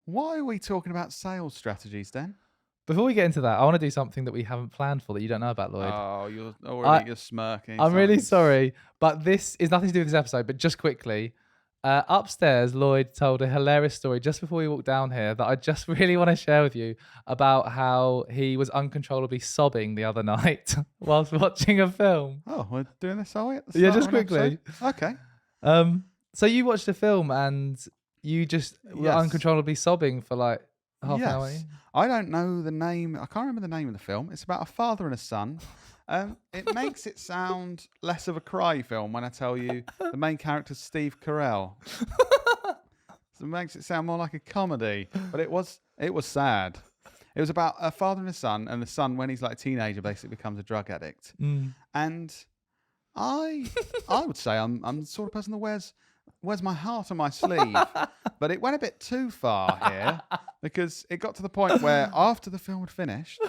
Why are we talking about sales strategies, Dan? Before we get into that, I want to do something that we haven't planned for that you don't know about, Lloyd. Oh, you're smirking. I'm really sorry, but this is nothing to do with this episode. But just quickly, upstairs, Lloyd told a hilarious story just before we walked down here that I just really want to share with you about how he was uncontrollably sobbing the other night whilst watching a film. Oh, we're doing this, are we? Yeah, just quickly. Okay. So you watched a film and you just were uncontrollably sobbing for like half an hour. I don't know the name. I can't remember the name of the film. It's about a father and a son. It makes it sound less of a cry film when I tell you the main character's Steve Carell. So it makes it sound more like a comedy. But it was sad. It was about a father and a son, and the son, when he's like a teenager, basically becomes a drug addict. And I would say I'm the sort of person that wears my heart on my sleeve. But it went a bit too far here because it got to the point where after the film had finished,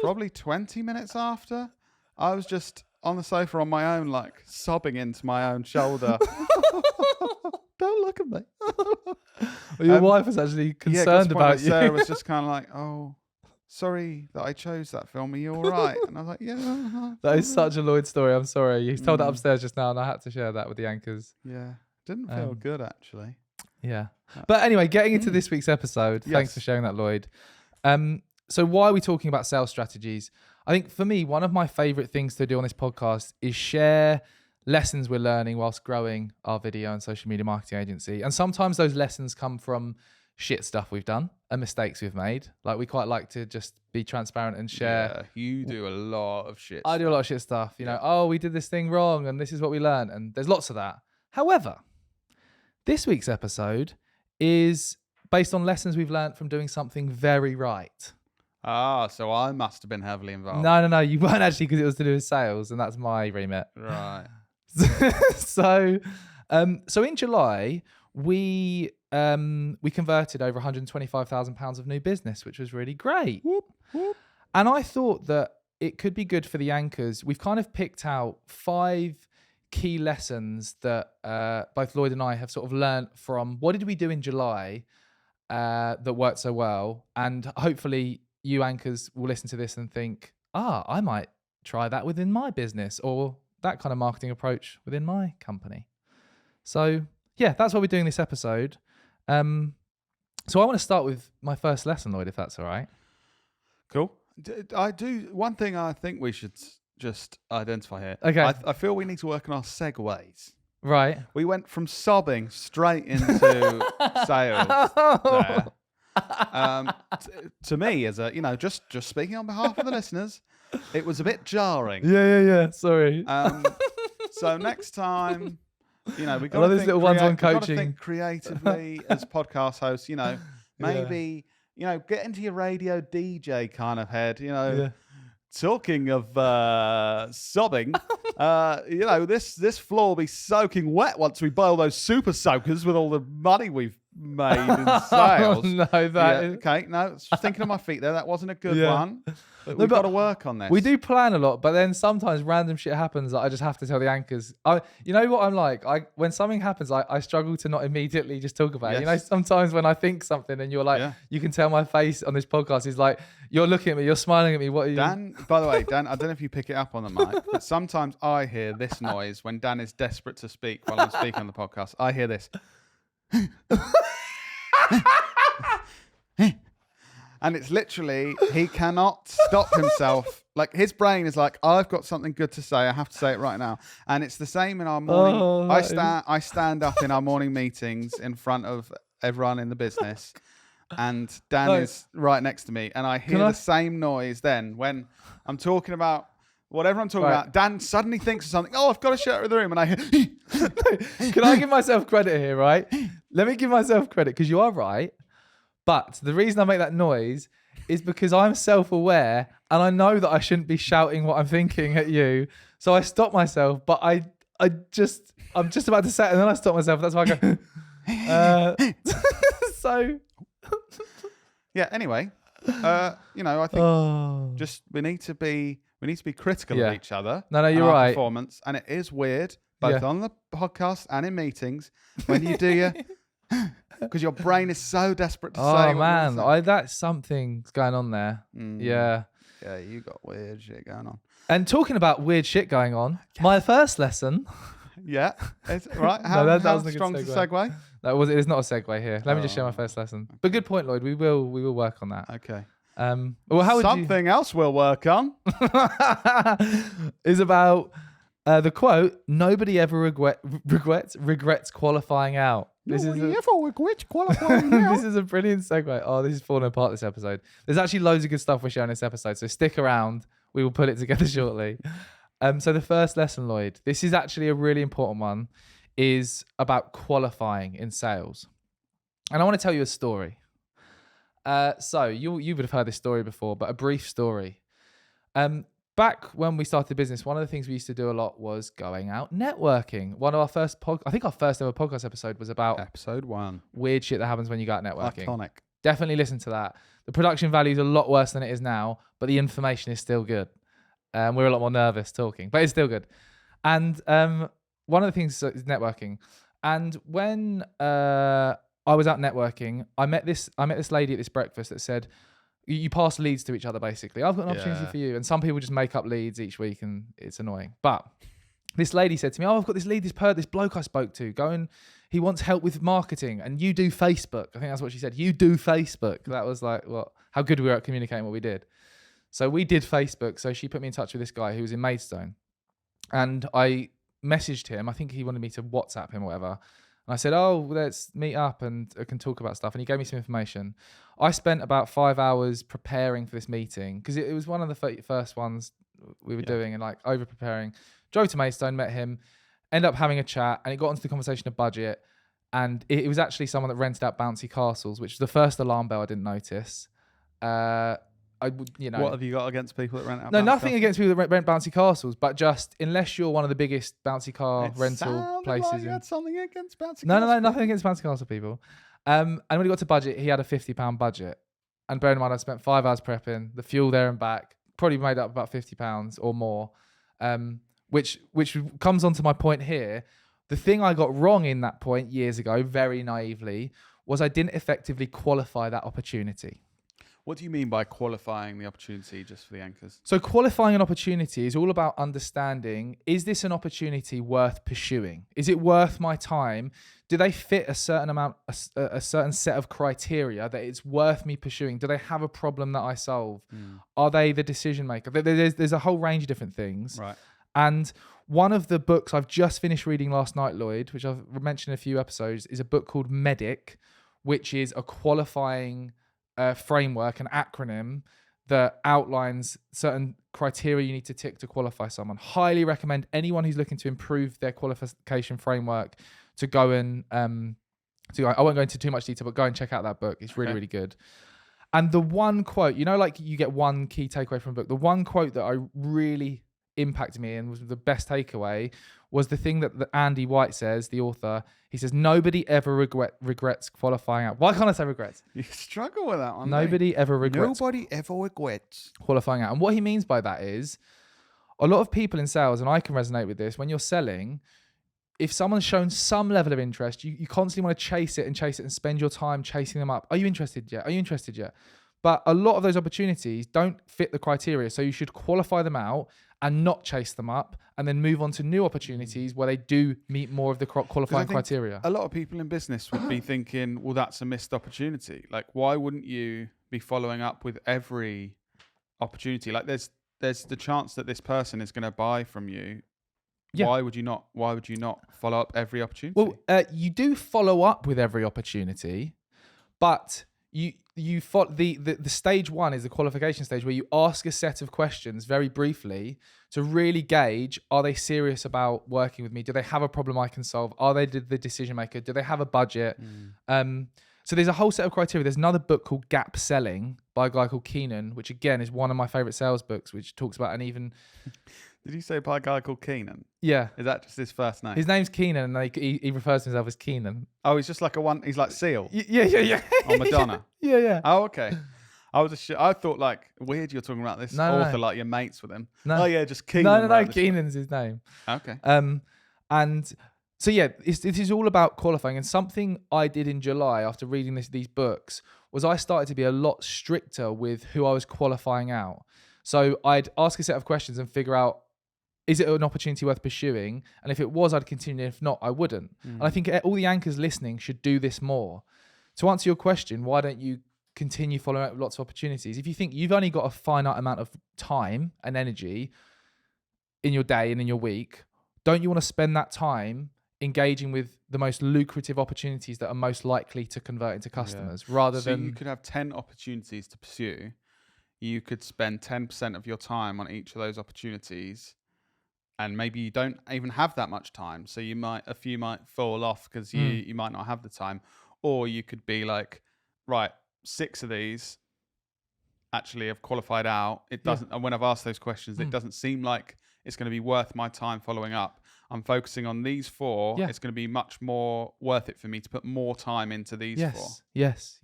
probably 20 minutes after, I was just on the sofa on my own, like sobbing into my own shoulder. Don't look at me. Well, your wife was actually concerned about you. Sarah was just kind of like, oh, sorry that I chose that film. Are you all right? And I was like, yeah. That is such a Lloyd story. I'm sorry. You told that upstairs just now and I had to share that with the anchors. Yeah. Didn't feel good, actually. Yeah. But anyway, getting into this week's episode, thanks for sharing that, Lloyd. So why are we talking about sales strategies? I think for me, one of my favorite things to do on this podcast is share lessons we're learning whilst growing our video and social media marketing agency. And sometimes those lessons come from shit stuff we've done and mistakes we've made. Like we quite like to just be transparent and share. Yeah, you do a lot of shit. I do a lot of shit stuff. You know, oh, we did this thing wrong and this is what we learned. And there's lots of that. However, this week's episode is based on lessons we've learned from doing something very right. Ah, so I must have been heavily involved. No, you weren't actually, because it was to do with sales, and that's my remit. Right. So in July, we converted over £125,000 of new business, which was really great. Whoop, whoop. And I thought that it could be good for the anchors. We've kind of picked out 5 key lessons that both Lloyd and I have sort of learned from what did we do in July that worked so well, and hopefully you anchors will listen to this and think, I might try that within my business, or that kind of marketing approach within my company. So yeah, that's what we're doing this episode. So I want to start with my first lesson, Lloyd, if that's all right. Cool. I do one thing I think we should just identify here. Okay. I feel we need to work on our segues. Right. We went from sobbing straight into sales there. To me, as a, just speaking on behalf of the listeners, it was a bit jarring. Yeah. Sorry. So next time, we got I love these little ones on coaching. Think creatively as podcast hosts. Maybe get into your radio DJ kind of head. Yeah. Talking of sobbing, this floor will be soaking wet once we buy all those super soakers with all the money we've made in sales. Okay, no, just thinking of my feet there. That wasn't a good one. But we've got to work on this. We do plan a lot, but then sometimes random shit happens that I just have to tell the anchors. You know what I'm like? When something happens, I struggle to not immediately just talk about it. Sometimes when I think something and you're like, you can tell my face on this podcast is like, you're looking at me, you're smiling at me. What are you? Dan, by the way, Dan, I don't know if you pick it up on the mic, but sometimes I hear this noise when Dan is desperate to speak while I'm speaking on the podcast. I hear this. And it's literally, he cannot stop himself. Like his brain is like, I've got something good to say. I have to say it right now. And it's the same in our morning. I stand up in our morning meetings in front of everyone in the business. And Dan is right next to me. And I hear the same noise then when I'm talking about whatever I'm talking about. Dan suddenly thinks of something. Oh, I've got to share it with the room. And I hear, Can I give myself credit here, right? Let me give myself credit because you are right. But the reason I make that noise is because I'm self-aware and I know that I shouldn't be shouting what I'm thinking at you. So I stop myself, but I'm just about to say it and then I stop myself. That's why I go, so. Yeah, anyway, I think just we need to be critical of each other. No, you're right. Performance, and it is weird, both on the podcast and in meetings, when you do your Because your brain is so desperate to say. Oh what you man, wanna say. that's something's going on there. Yeah. Yeah, you got weird shit going on. And talking about weird shit going on, my first lesson. Yeah, it's, right. No, How, that how wasn't a good strong's the segue. segue? It's not a segue here. Let me just share my first lesson. But good point, Lloyd. We will work on that. Okay. Well, how would Something else we'll work on. is about the quote: "Nobody ever regrets qualifying out." This is a brilliant segue. Oh, this is falling apart, this episode. There's actually loads of good stuff we're sharing this episode, so stick around. We will put it together shortly. So the first lesson, Lloyd, this is actually a really important one, is about qualifying in sales. And I want to tell you a story. So you would have heard this story before, but a brief story. Back when we started the business, one of the things we used to do a lot was going out networking. One of our first I think our first ever podcast episode was about episode 1. Weird shit that happens when you go out networking. Iconic. Definitely listen to that. The production value is a lot worse than it is now, but the information is still good. We're a lot more nervous talking, but it's still good. And one of the things is networking. And when I was out networking, I met this lady at this breakfast that said, you pass leads to each other, basically. I've got an opportunity for you. And some people just make up leads each week and it's annoying. But this lady said to me, I've got this lead, this bloke I spoke to. He wants help with marketing and you do Facebook. I think that's what she said. You do Facebook. That was like, how good we were at communicating what we did. So we did Facebook. So she put me in touch with this guy who was in Maidstone. And I messaged him. I think he wanted me to WhatsApp him or whatever. And I said, let's meet up and I can talk about stuff. And he gave me some information. I spent about 5 hours preparing for this meeting because it was one of the first ones we were doing and like over preparing. Drove to Maidstone, met him, ended up having a chat and it got onto the conversation of budget. And it was actually someone that rented out bouncy castles, which was the first alarm bell I didn't notice. What have you got against people that rent out? No, nothing against people that rent bouncy castles, but just unless you're one of the biggest bouncy car rental places. Like you had something against bouncy No, castles. nothing against bouncy castle people. And when he got to budget, he had a £50 budget. And bear in mind, I spent 5 hours prepping, the fuel there and back, probably made up about £50 or more. Which comes on to my point here. The thing I got wrong in that point years ago, very naively, was I didn't effectively qualify that opportunity. What do you mean by qualifying the opportunity, just for the anchors? So qualifying an opportunity is all about understanding, is this an opportunity worth pursuing? Is it worth my time? Do they fit a certain amount, a certain set of criteria that it's worth me pursuing? Do they have a problem that I solve? Are they the decision maker? There's a whole range of different things. Right. And one of the books I've just finished reading last night, Lloyd, which I've mentioned in a few episodes, is a book called MEDDICC, which is a qualifying framework, an acronym that outlines certain criteria you need to tick to qualify someone. Highly recommend anyone who's looking to improve their qualification framework to go and I won't go into too much detail, but go and check out that book. It's really, really good. And the one quote, like you get one key takeaway from a book. The one quote that I really impacted me and was the best takeaway was the thing that Andy Whyte says, the author. He says, nobody ever regrets qualifying out. Why can't I say regrets? You struggle with that one. Nobody ever regrets qualifying out. And what he means by that is a lot of people in sales, and I can resonate with this, when you're selling, if someone's shown some level of interest, you constantly want to chase it and spend your time chasing them up. Are you interested yet? Are you interested yet? But a lot of those opportunities don't fit the criteria. So you should qualify them out and not chase them up and then move on to new opportunities where they do meet more of the qualifying criteria. A lot of people in business would be thinking, well, that's a missed opportunity. Like, why wouldn't you be following up with every opportunity? Like, there's the chance that this person is going to buy from you. Yeah. Why would you not follow up every opportunity? Well, you do follow up with every opportunity, but you follow the stage one is the qualification stage where you ask a set of questions very briefly to really gauge, are they serious about working with me? Do they have a problem I can solve? Are they the decision maker? Do they have a budget? So there's a whole set of criteria. There's another book called Gap Selling by a guy called Keenan, which again is one of my favorite sales books, which talks about an even... Did you say by a guy called Keenan? Yeah. Is that just his first name? His name's Keenan, and he refers to himself as Keenan. Oh, he's just like he's like Seal. Yeah. Or Madonna. Yeah. Oh, okay. I thought like weird you're talking about this author like you're mates with him. No. Oh yeah, just Keenan. No, Keenan's his name. Okay. And So yeah, it is all about qualifying. And something I did in July after reading these books was I started to be a lot stricter with who I was qualifying out. So I'd ask a set of questions and figure out, is it an opportunity worth pursuing? And if it was, I'd continue. If not, I wouldn't. And I think all the anchors listening should do this more. To answer your question, why don't you continue following up with lots of opportunities? If you think you've only got a finite amount of time and energy in your day and in your week, don't you want to spend that time engaging with the most lucrative opportunities that are most likely to convert into customers rather So than... you could have 10 opportunities to pursue. You could spend 10% of your time on each of those opportunities, and maybe you don't even have that much time. So a few might fall off because you might not have the time. Or you could be like, right, 6 of these actually have qualified out. It doesn't, and when I've asked those questions, it doesn't seem like it's going to be worth my time following up. I'm focusing on these 4. It's going to be much more worth it for me to put more time into these 4. Yes.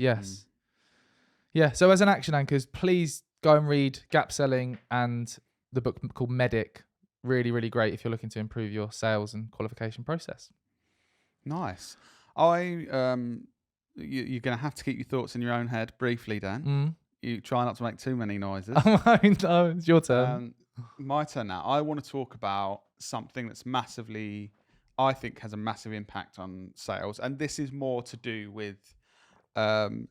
Yeah. So as an action anchors, please go and read Gap Selling and the book called MEDDICC. Really, really great if you're looking to improve your sales and qualification process. Nice. You're going to have to keep your thoughts in your own head briefly, Dan. You try not to make too many noises. No, it's your turn. My turn now. I want to talk about something that's I think has a massive impact on sales. And this is more to do with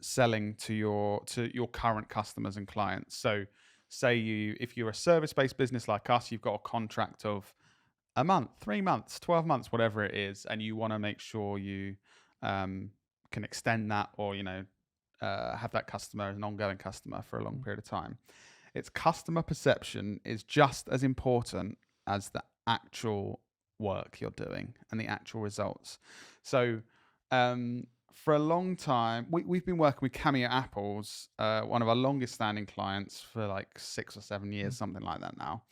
selling to your current customers and clients. So if you're a service-based business like us, you've got a contract of a month, 3 months, 12 months, whatever it is, and you want to make sure you can extend that or, have that customer as an ongoing customer for a long period of time. Its customer perception is just as important as the actual work you're doing and the actual results. So for a long time, we've been working with Cameo Apples, one of our longest standing clients, for like 6 or 7 years, something like that now.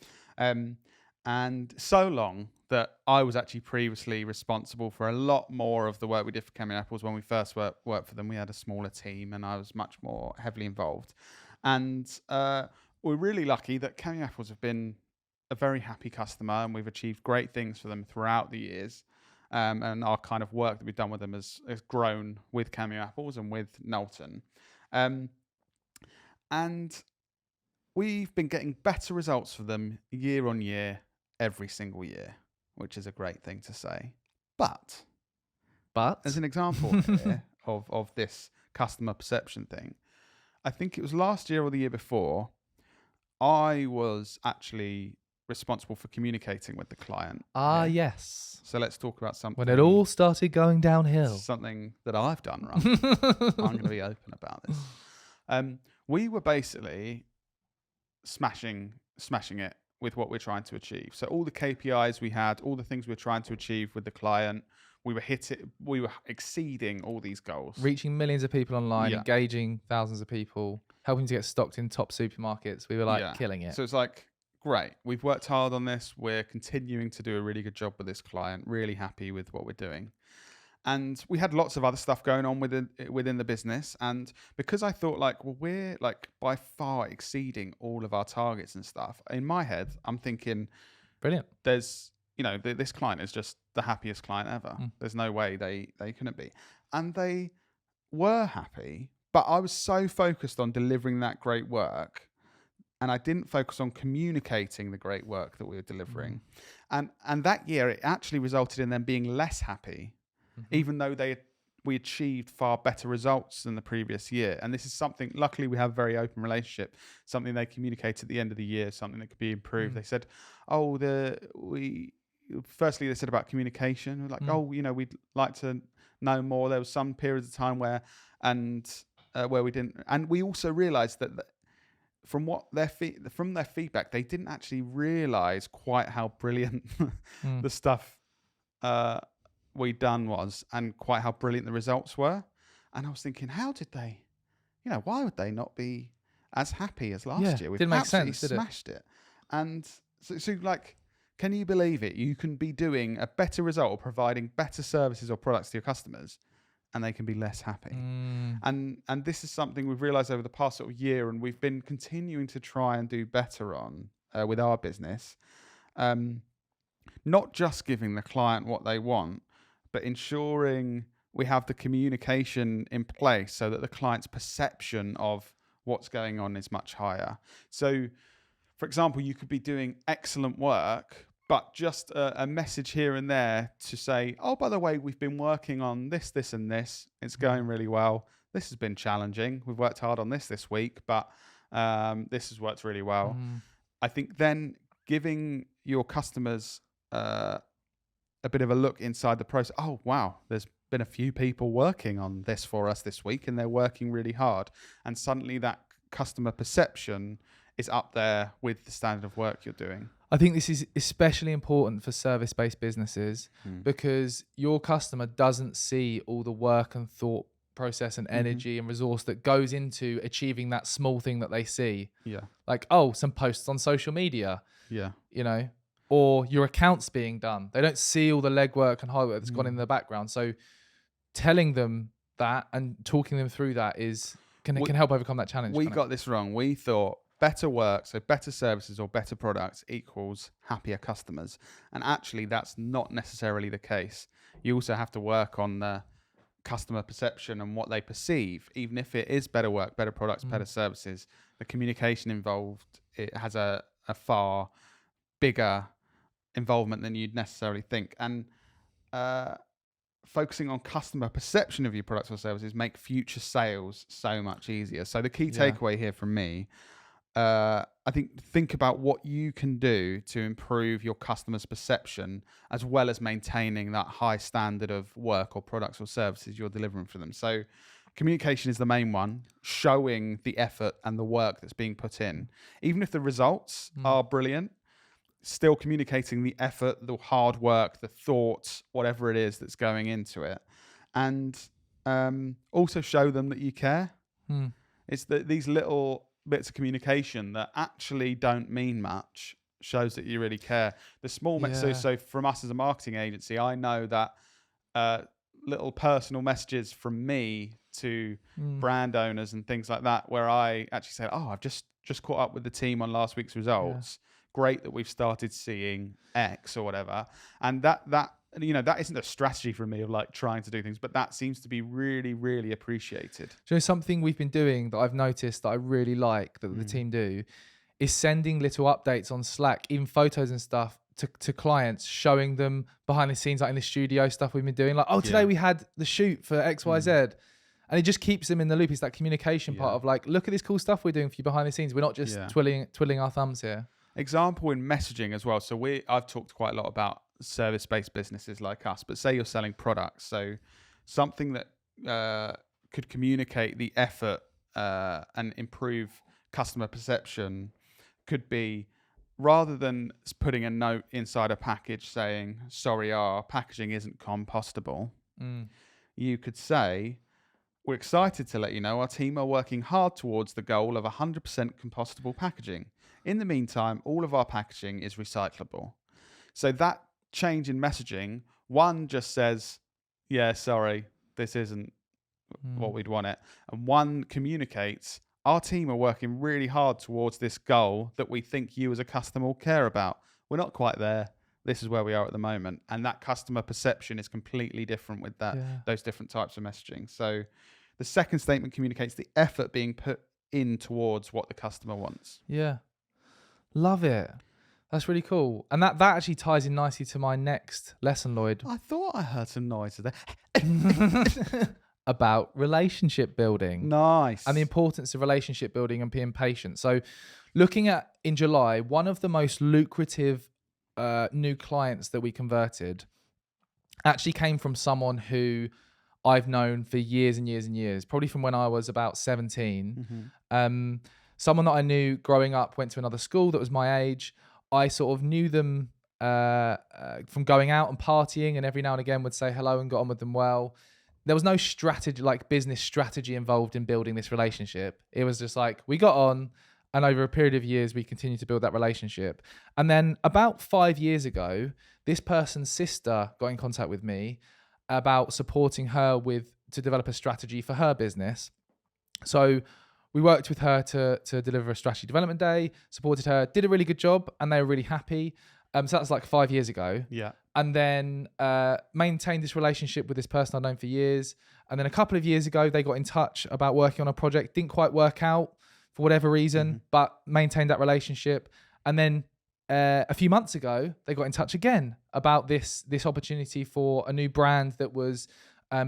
And so long that I was actually previously responsible for a lot more of the work we did for Cameo Apples. When we first worked for them, we had a smaller team and I was much more heavily involved. And we're really lucky that Cameo Apples have been a very happy customer and we've achieved great things for them throughout the years. And our kind of work that we've done with them has grown with Cameo Apples and with Knowlton. And we've been getting better results for them year on year, every single year, which is a great thing to say. But as an example here of this customer perception thing, I think it was last year or the year before, I was actually responsible for communicating with the client. Yes. So let's talk about something. When it all started going downhill. Something that I've done wrong. I'm going to be open about this. We were basically smashing it with what we're trying to achieve. So all the KPIs we had, all the things we were trying to achieve with the client, we were exceeding all these goals. Reaching millions of people online, engaging thousands of people, helping to get stocked in top supermarkets. We were killing it. So it's like, great, we've worked hard on this. We're continuing to do a really good job with this client. Really happy with what we're doing. And we had lots of other stuff going on within the business. And because I thought we're by far exceeding all of our targets and stuff, in my head, I'm thinking, brilliant. There's, this client is just the happiest client ever. There's no way they couldn't be. And they were happy, but I was so focused on delivering that great work. And I didn't focus on communicating the great work that we were delivering. And that year, it actually resulted in them being less happy, even though we achieved far better results than the previous year. And this is something, luckily we have a very open relationship, something they communicate at the end of the year, something that could be improved. They said, firstly they said about communication. We're like, we'd like to know more. There was some periods of time where we didn't. And we also realized that from their feedback, they didn't actually realize quite how brilliant the stuff we'd done was, and quite how brilliant the results were. And I was thinking, how did they, why would they not be as happy as last year? We've didn't make sense, did it? Smashed it. And so can you believe it? You can be doing a better result or providing better services or products to your customers, and they can be less happy. And this is something we've realized over the past sort of year, and we've been continuing to try and do better on with our business. Not just giving the client what they want, but ensuring we have the communication in place so that the client's perception of what's going on is much higher. So, for example, you could be doing excellent work, but just a message here and there to say, oh, by the way, we've been working on this, this, and this. It's going really well. This has been challenging. We've worked hard on this week, but this has worked really well. I think then giving your customers a bit of a look inside the process. Oh, wow, there's been a few people working on this for us this week, and they're working really hard. And suddenly that customer perception is up there with the standard of work you're doing. I think this is especially important for service-based businesses because your customer doesn't see all the work and thought process and energy and resource that goes into achieving that small thing that they see. Yeah. Like, oh, some posts on social media. Yeah. You know, or your accounts being done. They don't see all the legwork and hard work that's gone in the background. So telling them that and talking them through that can help overcome that challenge. We got this wrong. We thought better work, so better services or better products equals happier customers. And actually, that's not necessarily the case. You also have to work on the customer perception and what they perceive. Even if it is better work, better products, better services, the communication involved, it has a far bigger involvement than you'd necessarily think. And focusing on customer perception of your products or services make future sales so much easier. So the key takeaway here from me, I think about what you can do to improve your customers' perception as well as maintaining that high standard of work or products or services you're delivering for them. So communication is the main one, showing the effort and the work that's being put in. Even if the results are brilliant, still communicating the effort, the hard work, the thoughts, whatever it is that's going into it. And also show them that you care. It's these little bits of communication that actually don't mean much shows that you really care. The small so from us as a marketing agency, I know that little personal messages from me to brand owners and things like that, where I actually say, oh, I've just caught up with the team on last week's results. Great that we've started seeing X or whatever. And that isn't a strategy for me of like trying to do things, but that seems to be really, really appreciated. So something we've been doing that I've noticed that I really like that the team do is sending little updates on Slack, even photos and stuff to clients, showing them behind the scenes, like in the studio stuff we've been doing. Like, oh, today we had the shoot for XYZ. And it just keeps them in the loop. It's that communication part of like, look at this cool stuff we're doing for you behind the scenes. We're not just twiddling our thumbs here. Example in messaging as well. So I've talked quite a lot about service-based businesses like us, but say you're selling products. So something that could communicate the effort and improve customer perception could be, rather than putting a note inside a package saying, sorry, our packaging isn't compostable, you could say, we're excited to let you know our team are working hard towards the goal of 100% compostable packaging. In the meantime, all of our packaging is recyclable. So that change in messaging, one just says, yeah, sorry, this isn't what we'd want it. And one communicates, our team are working really hard towards this goal that we think you as a customer will care about. We're not quite there. This is where we are at the moment. And that customer perception is completely different with those different types of messaging. So the second statement communicates the effort being put in towards what the customer wants. Yeah. Love it. That's really cool. And that actually ties in nicely to my next lesson, Lloyd. I thought I heard some noise there. About relationship building. Nice. And the importance of relationship building and being patient. So looking at, in July, one of the most lucrative new clients that we converted actually came from someone who I've known for years and years and years, probably from when I was about 17. Someone that I knew growing up, went to another school that was my age. I sort of knew them from going out and partying, and every now and again would say hello and got on with them well. There was no strategy, like business strategy involved in building this relationship. It was just like, we got on, and over a period of years, we continued to build that relationship. And then about 5 years ago, this person's sister got in contact with me about supporting her to develop a strategy for her business. So we worked with her to deliver a strategy development day, supported her, did a really good job, and they were really happy. So that was like 5 years ago. Yeah. and then maintained this relationship with this person I'd known for years. And then a couple of years ago, they got in touch about working on a project. Didn't quite work out for whatever reason, but maintained that relationship. And then a few months ago, they got in touch again about this opportunity for a new brand that was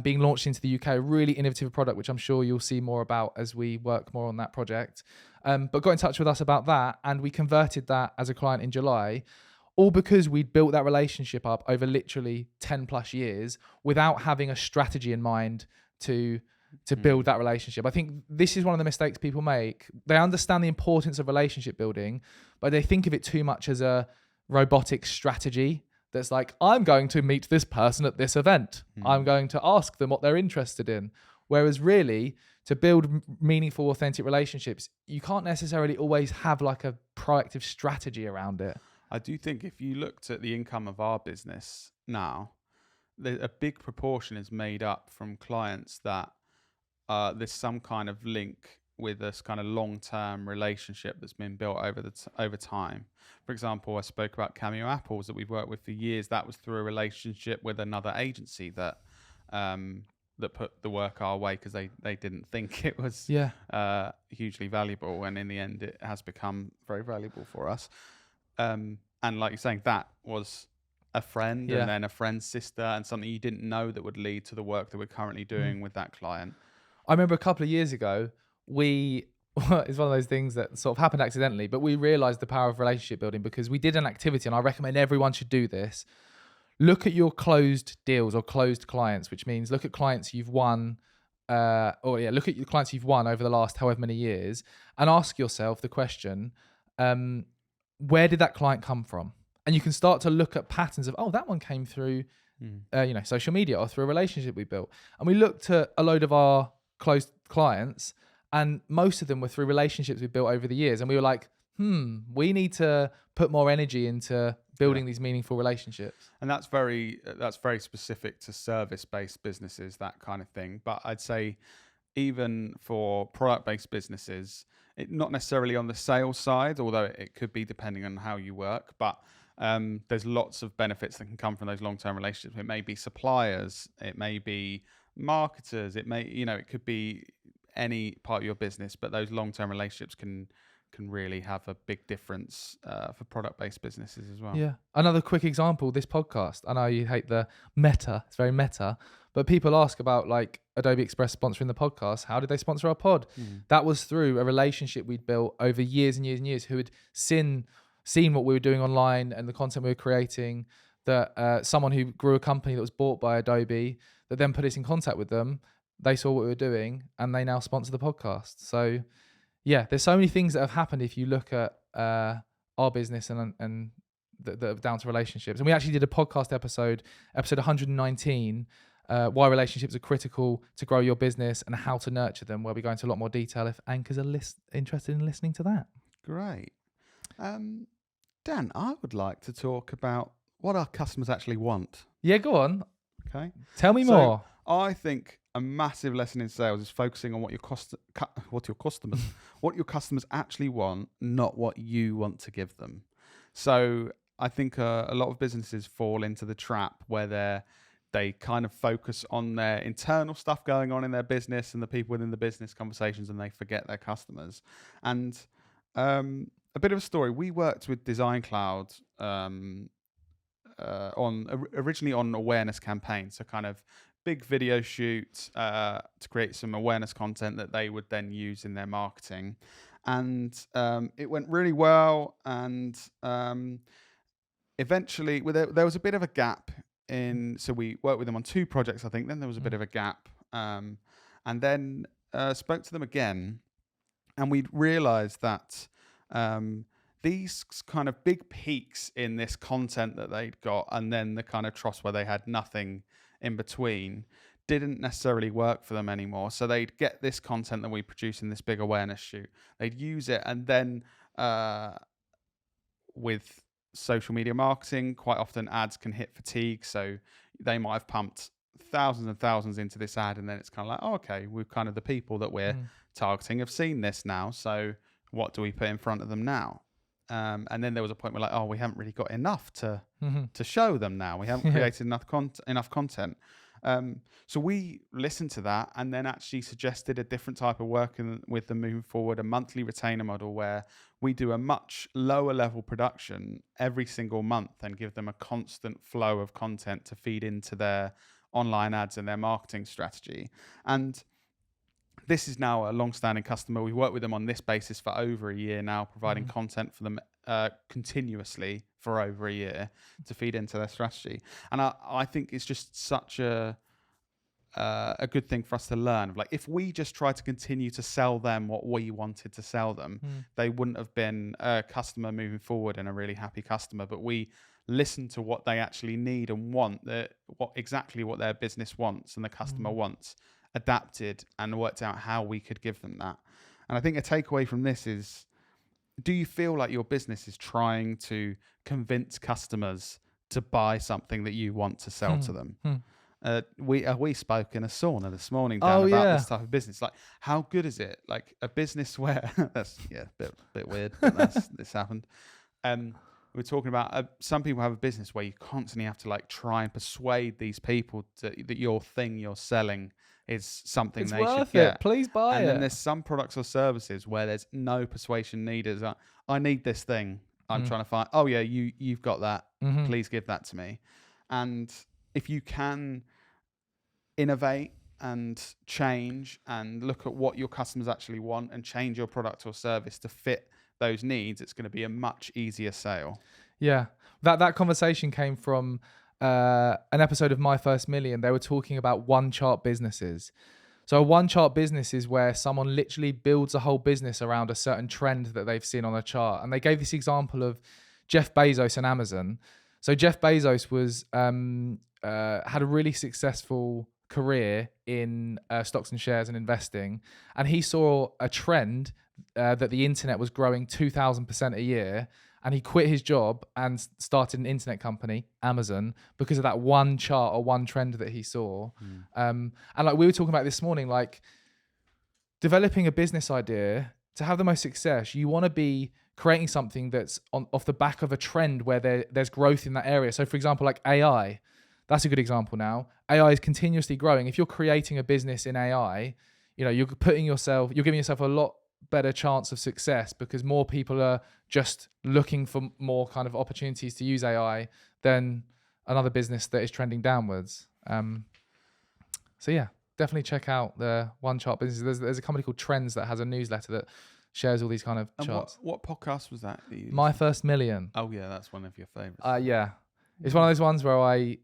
being launched into the UK, a really innovative product, which I'm sure you'll see more about as we work more on that project. But got in touch with us about that, and we converted that as a client in July, all because we'd built that relationship up over literally 10 plus years without having a strategy in mind to build that relationship. I think this is one of the mistakes people make. They understand the importance of relationship building, but they think of it too much as a robotic strategy that's like, I'm going to meet this person at this event. I'm going to ask them what they're interested in. Whereas really, to build meaningful, authentic relationships, you can't necessarily always have like a proactive strategy around it. I do think if you looked at the income of our business now, a big proportion is made up from clients that there's some kind of link with this kind of long-term relationship that's been built over time. For example, I spoke about Cameo Apples that we've worked with for years. That was through a relationship with another agency that put the work our way because they didn't think it was hugely valuable, and in the end, it has become very valuable for us. And like you're saying, that was a friend and then a friend's sister, and something you didn't know that would lead to the work that we're currently doing with that client. I remember a couple of years ago, it's one of those things that sort of happened accidentally, but we realized the power of relationship building because we did an activity, and I recommend everyone should do this. Look at your closed deals or closed clients, which means look at clients you've won, look at your clients you've won over the last however many years, and ask yourself the question, where did that client come from? And you can start to look at patterns of, that one came through, social media or through a relationship we built. And we looked at a load of our closed clients, and most of them were through relationships we built over the years. And we were like, we need to put more energy into building these meaningful relationships. And that's very specific to service-based businesses, that kind of thing. But I'd say even for product-based businesses, not necessarily on the sales side, although it could be depending on how you work, but there's lots of benefits that can come from those long-term relationships. It may be suppliers, it may be marketers, it could be any part of your business, but those long-term relationships can really have a big difference for product-based businesses as well. Yeah. Another quick example, this podcast. I know you hate the meta. It's very meta. But people ask about like Adobe Express sponsoring the podcast. How did they sponsor our pod? That was through a relationship we'd built over years and years and years, who had seen what we were doing online and the content we were creating, that someone who grew a company that was bought by Adobe, that then put us in contact with them. They saw what we were doing and they now sponsor the podcast. So yeah, there's so many things that have happened if you look at our business and the down to relationships. And we actually did a podcast episode 119, why relationships are critical to grow your business and how to nurture them, where we go into a lot more detail if anchors are interested in listening to that. Great. Dan, I would like to talk about what our customers actually want. Yeah, go on. Okay. Tell me more. I think a massive lesson in sales is focusing on what your customers actually want, not what you want to give them. So I think a lot of businesses fall into the trap where they kind of focus on their internal stuff going on in their business and the people within the business conversations, and they forget their customers. And a bit of a story. We worked with Design Cloud originally on awareness campaigns, so kind of big video shoot to create some awareness content that they would then use in their marketing. And it went really well. And eventually, there was a bit of a gap so we worked with them on 2 projects, I think. Then there was a bit of a gap. And then spoke to them again. And we realized that these kind of big peaks in this content that they'd got, and then the kind of troughs where they had nothing in between, didn't necessarily work for them anymore. So they'd get this content that we produce in this big awareness shoot, they'd use it, and then with social media marketing, quite often ads can hit fatigue. So they might have pumped thousands and thousands into this ad, and then it's kind of like, oh, okay, we've kind of the people that we're targeting have seen this now. So what do we put in front of them now? And then there was a point where like, oh, we haven't really got enough to Mm-hmm. to show them now. We haven't created enough content. So we listened to that and then actually suggested a different type of work with them moving forward, a monthly retainer model where we do a much lower level production every single month and give them a constant flow of content to feed into their online ads and their marketing strategy. And this is now a long-standing customer. We've worked with them on this basis for over a year now, providing content for them continuously for over a year to feed into their strategy. And I think it's just such a good thing for us to learn. Like, if we just tried to continue to sell them what we wanted to sell them, they wouldn't have been a customer moving forward and a really happy customer. But we listen to what they actually need and want, exactly what their business wants and the customer wants, adapted and worked out how we could give them that. And I think a takeaway from this is, do you feel like your business is trying to convince customers to buy something that you want to sell to them? We spoke in a sauna this morning, Dan, about this type of business. Like, how good is it? Like a business where that's a bit weird, but this happened. We're talking about some people have a business where you constantly have to like try and persuade these people that your thing you're selling is something they should get. Please buy and it. then there's some products or services where there's no persuasion needed. It's like, I need this thing. I'm trying to find. Oh yeah, you've got that. Please give that to me. And if you can innovate and change and look at what your customers actually want and change your product or service to fit those needs, it's going to be a much easier sale. Yeah, that conversation came from an episode of My First Million. They were talking about one chart businesses. So a one chart business is where someone literally builds a whole business around a certain trend that they've seen on a chart. And they gave this example of Jeff Bezos and Amazon. So Jeff Bezos was had a really successful career in stocks and shares and investing, and he saw a trend that the internet was growing 2,000% a year, and he quit his job and started an internet company, Amazon, because of that one chart or one trend that he saw. And like we were talking about this morning, like developing a business idea to have the most success, you want to be creating something that's off the back of a trend where there's growth in that area. So for example, like AI, that's a good example now. AI is continuously growing. If you're creating a business in AI, you're giving yourself a lot better chance of success because more people are just looking for more kind of opportunities to use AI than another business that is trending downwards. So yeah, definitely check out the one chart business. There's a company called Trends that has a newsletter that shares all these kind of charts. What podcast was that? My First Million. Oh yeah, that's one of your favorites. Yeah, it's one of those ones where I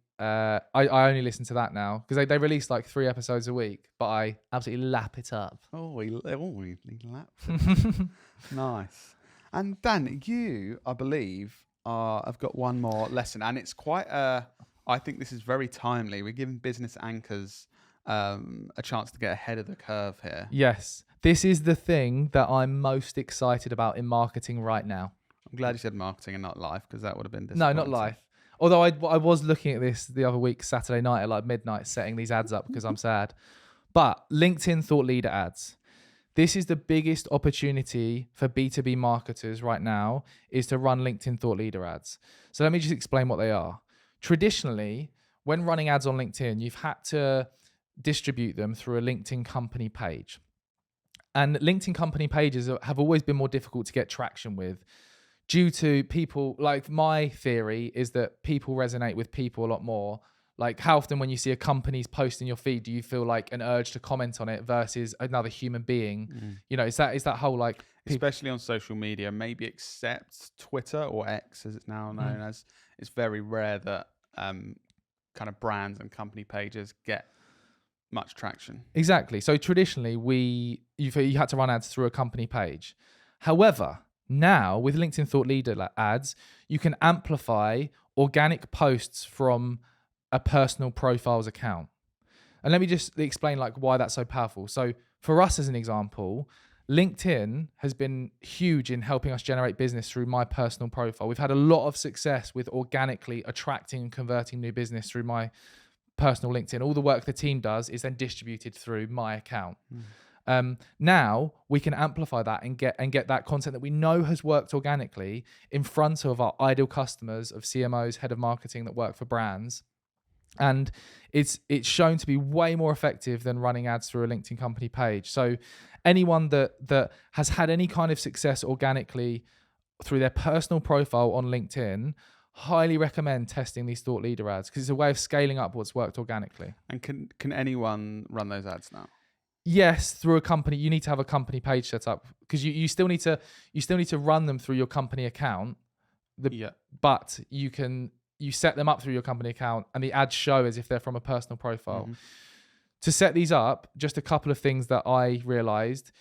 only listen to that now because they release like 3 episodes a week, but I absolutely lap it up. He laps it. Nice. And Dan, you, I believe, have got one more lesson, and it's quite I think this is very timely. We're giving business anchors a chance to get ahead of the curve here. Yes, this is the thing that I'm most excited about in marketing right now. I'm glad you said marketing and not life, because that would have been No, disappointing. not life. Although I was looking at this the other week, Saturday night at like midnight, setting these ads up because I'm sad. But LinkedIn thought leader ads. This is the biggest opportunity for B2B marketers right now, is to run LinkedIn thought leader ads. So let me just explain what they are. Traditionally, when running ads on LinkedIn, you've had to distribute them through a LinkedIn company page. And LinkedIn company pages have always been more difficult to get traction with, due to people, like my theory is that people resonate with people a lot more. Like how often when you see a company's post in your feed, do you feel like an urge to comment on it versus another human being? It's that whole like... Especially on social media, maybe except Twitter or X as it's now known as, it's very rare that kind of brands and company pages get much traction. Exactly. So traditionally, you had to run ads through a company page. However, now with LinkedIn Thought Leader ads, you can amplify organic posts from a personal profiles account. And let me just explain like why that's so powerful. So for us as an example, LinkedIn has been huge in helping us generate business through my personal profile. We've had a lot of success with organically attracting and converting new business through my personal LinkedIn. All the work the team does is then distributed through my account. Now we can amplify that and get that content that we know has worked organically in front of our ideal customers of CMOs, head of marketing that work for brands. And it's shown to be way more effective than running ads through a LinkedIn company page. So anyone that has had any kind of success organically through their personal profile on LinkedIn, highly recommend testing these thought leader ads, because it's a way of scaling up what's worked organically. And can anyone run those ads now? Yes, through a company. You need to have a company page set up, because you still need to run them through your company account. But you set them up through your company account, and the ads show as if they're from a personal profile. Mm-hmm. To set these up, just a couple of things that I realized: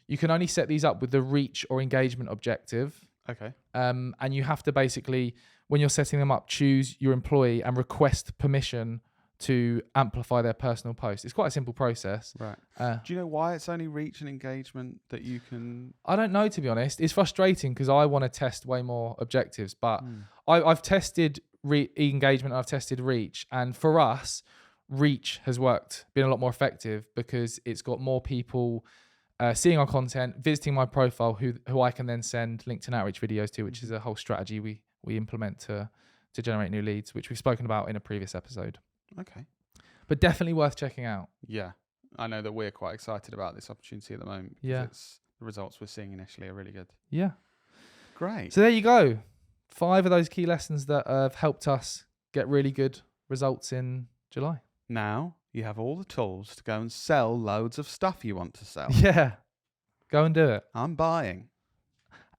you can only set these up with the reach or engagement objective. Okay. And you have to basically, when you're setting them up, choose your employee and request permission to amplify their personal post. It's quite a simple process. Right. Do you know why it's only reach and engagement that you can? I don't know, to be honest. It's frustrating because I want to test way more objectives, but I've tested engagement, I've tested reach, and for us, reach has been a lot more effective because it's got more people seeing our content, visiting my profile, who I can then send LinkedIn outreach videos to, which is a whole strategy we implement to generate new leads, which we've spoken about in a previous episode. Okay. But definitely worth checking out. Yeah. I know that we're quite excited about this opportunity at the moment. Yeah. The results we're seeing initially are really good. Yeah. Great. So there you go. 5 of those key lessons that have helped us get really good results in July. Now you have all the tools to go and sell loads of stuff you want to sell. Yeah. Go and do it. I'm buying.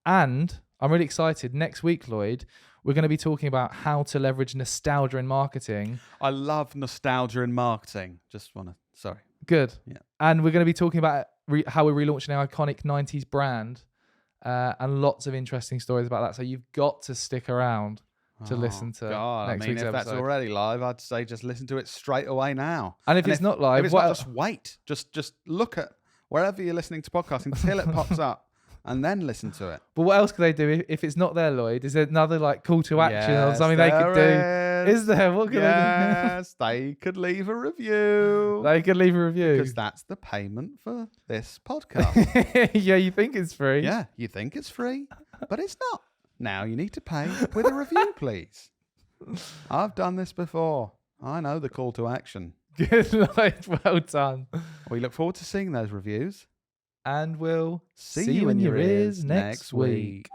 And I'm really excited. Next week, Lloyd, we're going to be talking about how to leverage nostalgia in marketing. I love nostalgia in marketing. Sorry. Good. Yeah. And we're going to be talking about how we're relaunching our iconic 90s brand and lots of interesting stories about that. So you've got to stick around to listen to next week's episode. If that's already live, I'd say just listen to it straight away now. And if it's not live, if it's not, just wait. Just look at wherever you're listening to podcasts until it pops up. And then listen to it. But what else could they do if it's not there, Lloyd? Is there another call to action or something they could do? Is there? What could they do? Yes, they could leave a review. They could leave a review. Because that's the payment for this podcast. Yeah, you think it's free. Yeah, you think it's free, but it's not. Now you need to pay with a review, please. I've done this before. I know the call to action. Good, Lloyd. Well done. We look forward to seeing those reviews. And we'll see you in your ears next week.